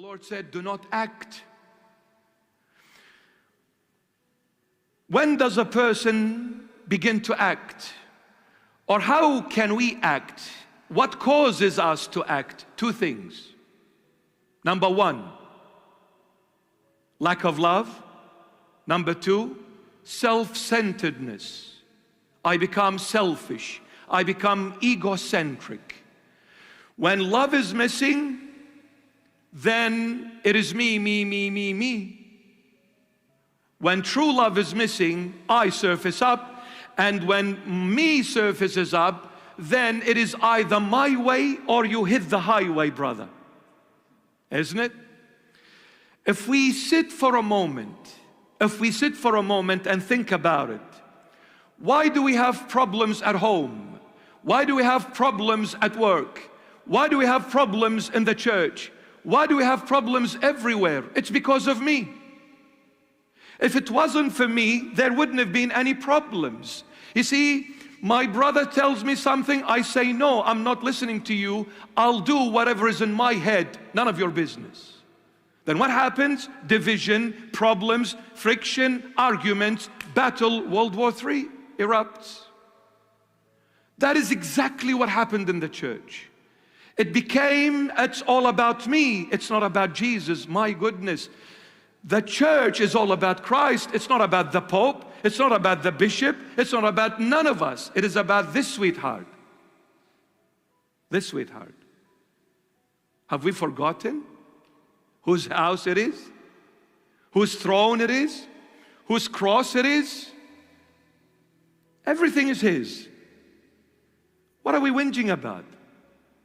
Lord said, do not act. When does a person begin to act? Or how can we act? What causes us to act? Two things. Number one, lack of love. Number two, self-centeredness. I become selfish. I become egocentric. When love is missing, then it is me, me, me, me, me. When true love is missing, I surface up. And when me surfaces up, then it is either my way or you hit the highway, brother. Isn't it? If we sit for a moment and think about it, why do we have problems at home? Why do we have problems at work? Why do we have problems in the church? Why do we have problems everywhere? It's because of me. If it wasn't for me, there wouldn't have been any problems. You see, my brother tells me something, I say, no, I'm not listening to you. I'll do whatever is in my head. None of your business. Then what happens? Division, problems, friction, arguments, battle, World War III erupts. That is exactly what happened in the church. It became, it's all about me. It's not about Jesus. My goodness. The church is all about Christ. It's not about the Pope. It's not about the bishop. It's not about none of us. It is about this sweetheart. This sweetheart. Have we forgotten whose house it is? Whose throne it is? Whose cross it is? Everything is His. What are we whinging about?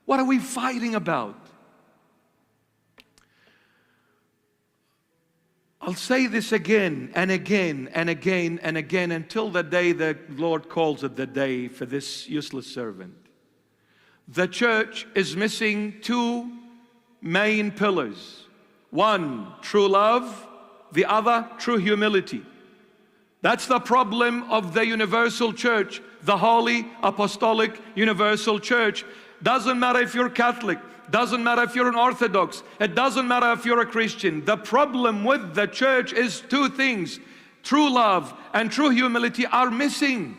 What are we fighting about? I'll say this again and again and again and again until the day the Lord calls it the day for this useless servant. The church is missing two main pillars. One, true love. The other, true humility. That's the problem of the universal church, the Holy Apostolic Universal Church. Doesn't matter if you're Catholic, doesn't matter if you're an Orthodox, it doesn't matter if you're a Christian. The problem with the church is two things. True love and true humility are missing.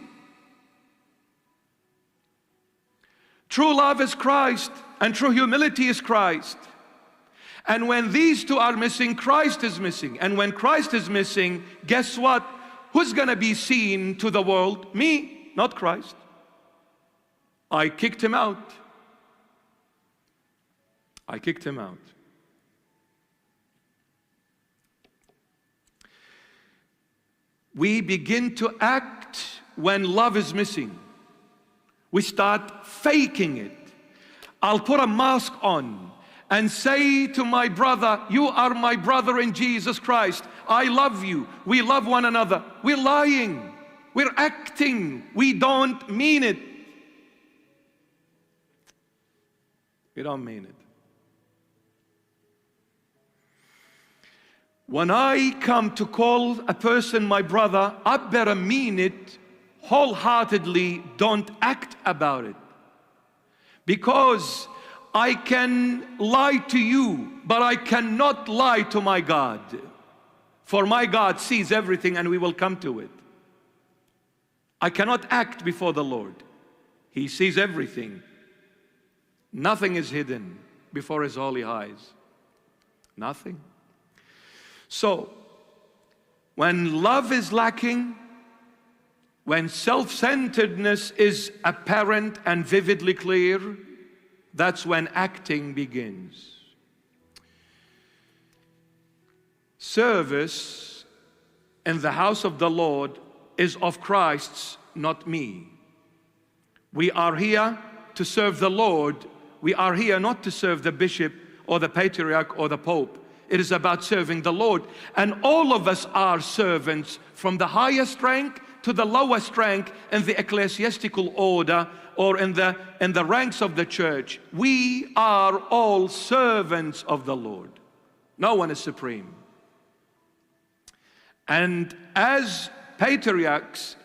True love is Christ and true humility is Christ. And when these two are missing, Christ is missing. And when Christ is missing, guess what? Who's going to be seen to the world? Me, not Christ. I kicked Him out. I kicked Him out. We begin to act when love is missing. We start faking it. I'll put a mask on and say to my brother, you are my brother in Jesus Christ. I love you. We love one another. We're lying. We're acting. We don't mean it. We don't mean it. When I come to call a person my brother, I better mean it wholeheartedly. Don't act about it. Because I can lie to you, but I cannot lie to my God. For my God sees everything and we will come to it. I cannot act before the Lord. He sees everything. Nothing is hidden before His holy eyes. Nothing. So, when love is lacking, when self-centeredness is apparent and vividly clear, that's when acting begins. Service in the house of the Lord is of Christ's, not me. We are here to serve the Lord. We are here not to serve the bishop or the patriarch or the pope. It is about serving the Lord. And all of us are servants, from the highest rank to the lowest rank in the ecclesiastical order or in the ranks of the church. We are all servants of the Lord. No one is supreme. And as patriarchs,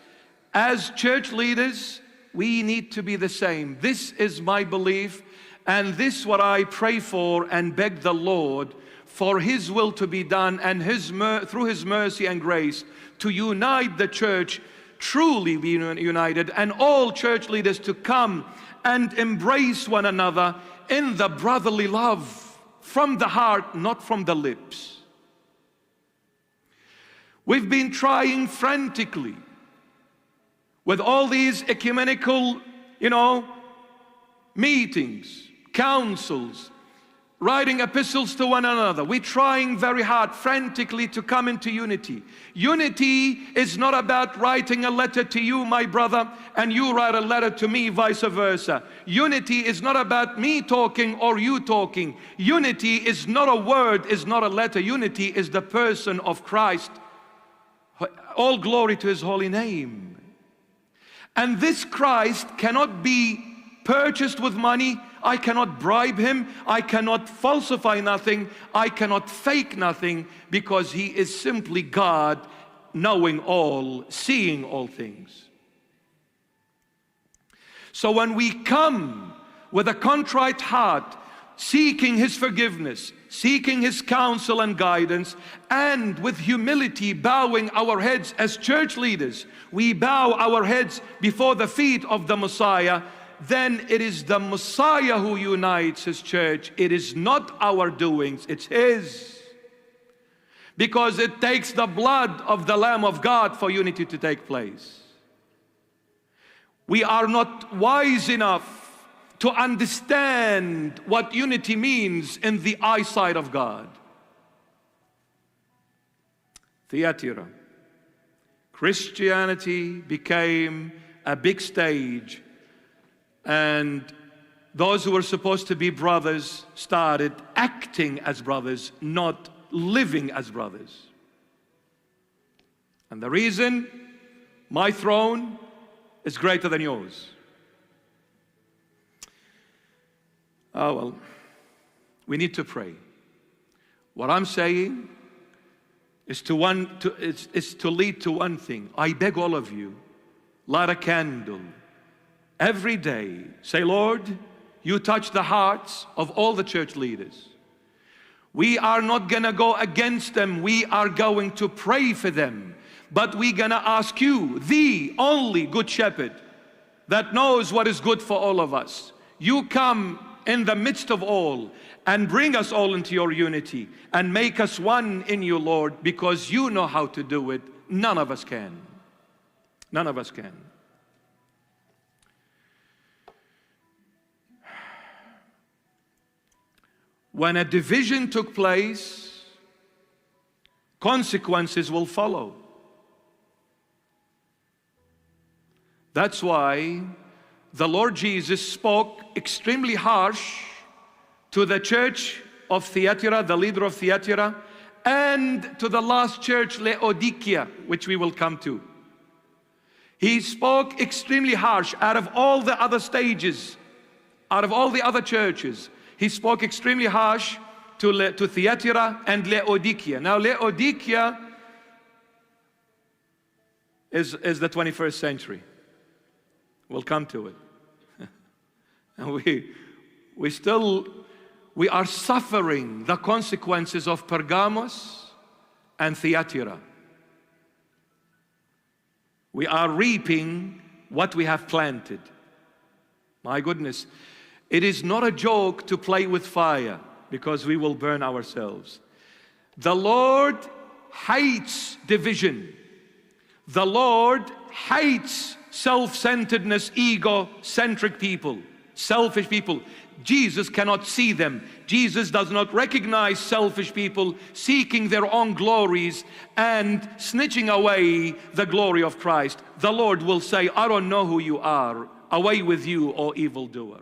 as church leaders, we need to be the same. This is my belief, and this is what I pray for and beg the Lord for His will to be done and through His mercy and grace to unite the church, truly be united, and all church leaders to come and embrace one another in the brotherly love from the heart, not from the lips. We've been trying frantically with all these ecumenical, meetings, councils, writing epistles to one another. We're trying very hard, frantically, to come into unity. Unity is not about writing a letter to you, my brother, and you write a letter to me, vice versa. Unity is not about me talking or you talking. Unity is not a word, is not a letter. Unity is the person of Christ. All glory to His holy name. And this Christ cannot be purchased with money. I cannot bribe Him. I cannot falsify nothing. I cannot fake nothing, because He is simply God, knowing all, seeing all things. So when we come with a contrite heart, seeking His forgiveness, seeking His counsel and guidance, and with humility bowing our heads as church leaders, we bow our heads before the feet of the Messiah, then it is the Messiah who unites His church. It is not our doings, it's His. Because it takes the blood of the Lamb of God for unity to take place. We are not wise enough to understand what unity means in the eyesight of God. Theater. Christianity became a big stage, and those who were supposed to be brothers started acting as brothers, not living as brothers. And the reason, my throne is greater than yours. Oh well, we need to pray. What I'm saying is to lead to one thing. I beg all of you, light a candle every day. Say, Lord, you touch the hearts of all the church leaders. We are not gonna go against them. We are going to pray for them. But we're gonna ask you, the only good shepherd that knows what is good for all of us. You come in the midst of all and bring us all into your unity and make us one in you, Lord, because you know how to do it. None of us can. None of us can. When a division took place, consequences will follow. That's why the Lord Jesus spoke extremely harsh to the church of Thyatira, the leader of Thyatira, and to the last church, Laodicea, which we will come to. He spoke extremely harsh. Out of all the other stages, out of all the other churches, He spoke extremely harsh to Thyatira and Laodicea. Now Laodicea is the 21st century. We'll come to it. And we are suffering the consequences of Pergamos and Thyatira. We are reaping what we have planted. My goodness, it is not a joke to play with fire, because we will burn ourselves. The Lord hates division. The Lord hates self-centeredness, ego-centric people, selfish people. Jesus cannot see them. Jesus does not recognize selfish people seeking their own glories and snitching away the glory of Christ. The Lord will say, I don't know who you are. Away with you, O evildoer.